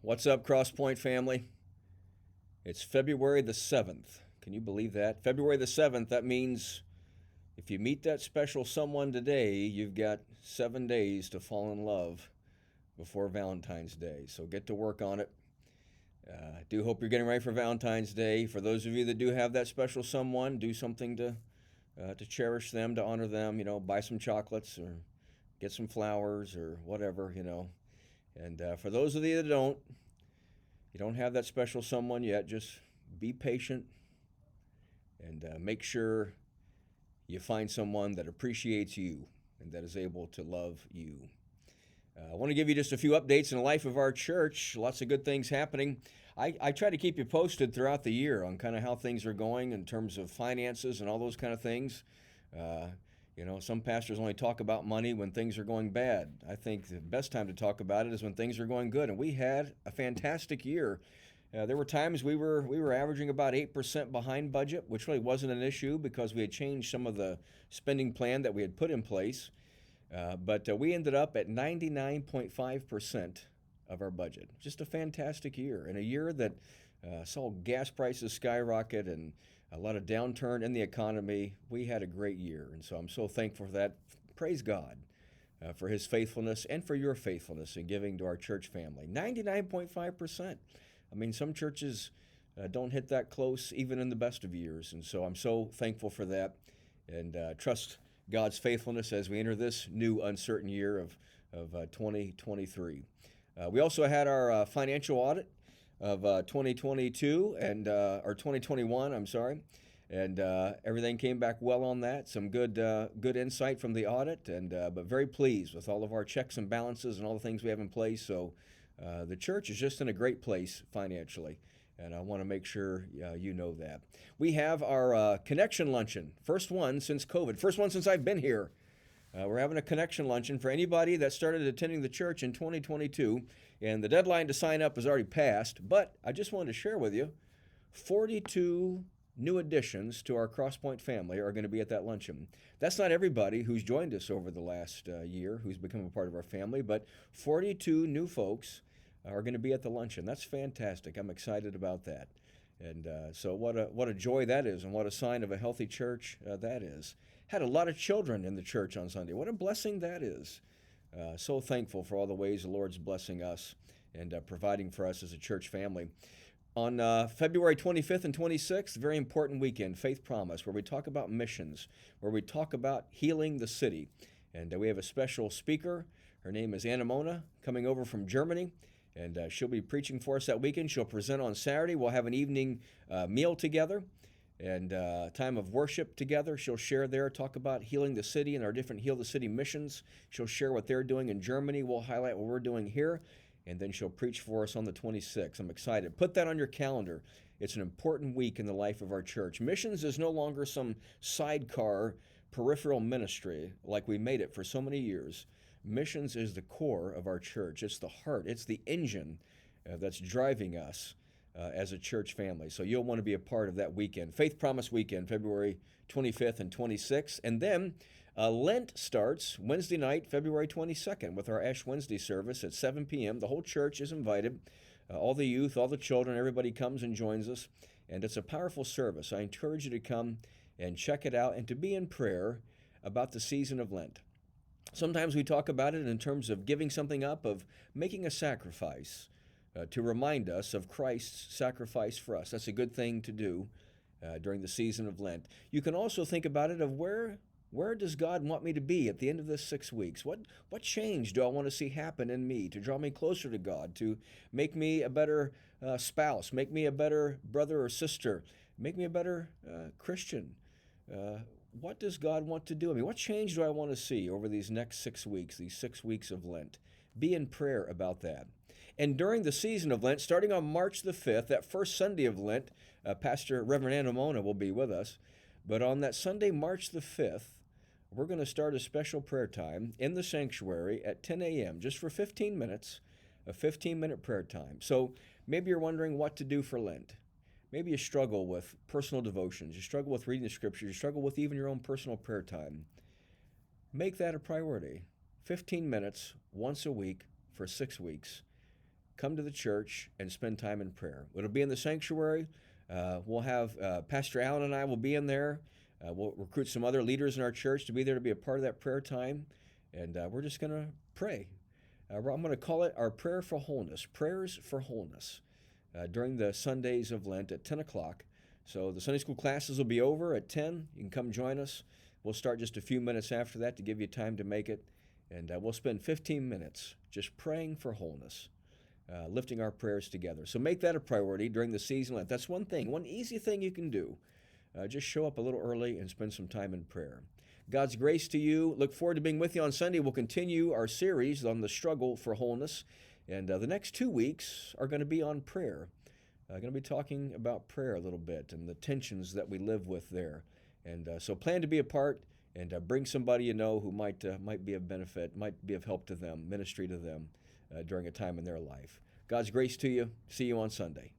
What's up, Crosspoint family? It's February the 7th. Can you believe that? February the 7th, that means if you meet that special someone today, you've got 7 days to fall in love before Valentine's Day. So get to work on it. I do hope you're getting ready for Valentine's Day. For those of you that do have that special someone, do something to cherish them, to honor them. Buy some chocolates or get some flowers or whatever. And for those of you that you don't have that special someone yet, just be patient and make sure you find someone that appreciates you and that is able to love you. I want to give you just a few updates in the life of our church. Lots of good things happening. I try to keep you posted throughout the year on kind of how things are going in terms of finances and all those kind of things. Some pastors only talk about money when things are going bad. I think the best time to talk about it is when things are going good. And we had a fantastic year. There were times we were averaging about 8% behind budget, which really wasn't an issue because we had changed some of the spending plan that we had put in place. But we ended up at 99.5% of our budget. Just a fantastic year. And a year that saw gas prices skyrocket and a lot of downturn in the economy. We had a great year. And so I'm so thankful for that. Praise God for his faithfulness and for your faithfulness in giving to our church family. 99.5%. I mean, some churches don't hit that close even in the best of years. And so I'm so thankful for that and trust God's faithfulness as we enter this new uncertain year of 2023. We also had our financial audit of 2022 and or 2021, I'm sorry, and everything came back well on that. Some good insight from the audit, and but very pleased with all of our checks and balances and all the things we have in place. So the church is just in a great place financially, and I want to make sure you know that. We have our Connection Luncheon, first one since COVID, first one since I've been here. We're having a Connection Luncheon for anybody that started attending the church in 2022, and the deadline to sign up has already passed, but I just wanted to share with you, 42 new additions to our Crosspoint family are going to be at that luncheon. That's not everybody who's joined us over the last year who's become a part of our family, but 42 new folks are going to be at the luncheon. That's fantastic. I'm excited about that. And so what a joy that is, and what a sign of a healthy church that is. Had a lot of children in the church on Sunday. What a blessing that is. So thankful for all the ways the Lord's blessing us and providing for us as a church family. On February 25th and 26th, very important weekend, Faith Promise, where we talk about missions, where we talk about healing the city. And we have a special speaker. Her name is Anna Mona, coming over from Germany. And she'll be preaching for us that weekend. She'll present on Saturday. We'll have an evening meal together and time of worship together. She'll share there, talk about healing the city and our different Heal the City missions. She'll share what they're doing in Germany. We'll highlight what we're doing here. And then she'll preach for us on the 26th. I'm excited. Put that on your calendar. It's an important week in the life of our church. Missions is no longer some sidecar peripheral ministry like we made it for so many years. Missions is the core of our church. It's the heart. It's the engine that's driving us as a church family. So you'll want to be a part of that weekend. Faith Promise Weekend, February 25th and 26th. And then Lent starts Wednesday night, February 22nd, with our Ash Wednesday service at 7 p.m. The whole church is invited. All the youth, all the children, everybody comes and joins us. And it's a powerful service. I encourage you to come and check it out and to be in prayer about the season of Lent. Sometimes we talk about it in terms of giving something up, of making a sacrifice to remind us of Christ's sacrifice for us. That's a good thing to do during the season of Lent. You can also think about it of where does God want me to be at the end of this 6 weeks? What change do I want to see happen in me to draw me closer to God, to make me a better spouse, make me a better brother or sister, make me a better Christian? What does God want to do in me? What change do I want to see over these next 6 weeks, these 6 weeks of Lent? Be in prayer about that. And during the season of Lent, starting on March the 5th, that first Sunday of Lent, Pastor Reverend Anna Mona will be with us. But on that Sunday, March the 5th, we're going to start a special prayer time in the sanctuary at 10 a.m., just for 15 minutes, a 15-minute prayer time. So maybe you're wondering what to do for Lent. Maybe you struggle with personal devotions, you struggle with reading the scriptures, you struggle with even your own personal prayer time. Make that a priority. 15 minutes once a week for 6 weeks. come to the church and spend time in prayer. It'll be in the sanctuary. We'll have Pastor Allen and I will be in there. We'll recruit some other leaders in our church to be there to be a part of that prayer time. And we're just going to pray. I'm going to call it our Prayer for Wholeness, Prayers for Wholeness, during the Sundays of Lent at 10 o'clock. So the Sunday school classes will be over at 10. You can come join us. We'll start just a few minutes after that to give you time to make it. And we'll spend 15 minutes just praying for wholeness, lifting our prayers together. So make that a priority during the season of Lent. That's one thing, one easy thing you can do. Just show up a little early and spend some time in prayer. God's grace to you. Look forward to being with you on Sunday. We'll continue our series on the struggle for wholeness. And the next 2 weeks are going to be on prayer. Going to be talking about prayer a little bit and the tensions that we live with there. And so plan to be a part and bring somebody you know who might be of benefit, might be of help to them, ministry to them during a time in their life. God's grace to you. See you on Sunday.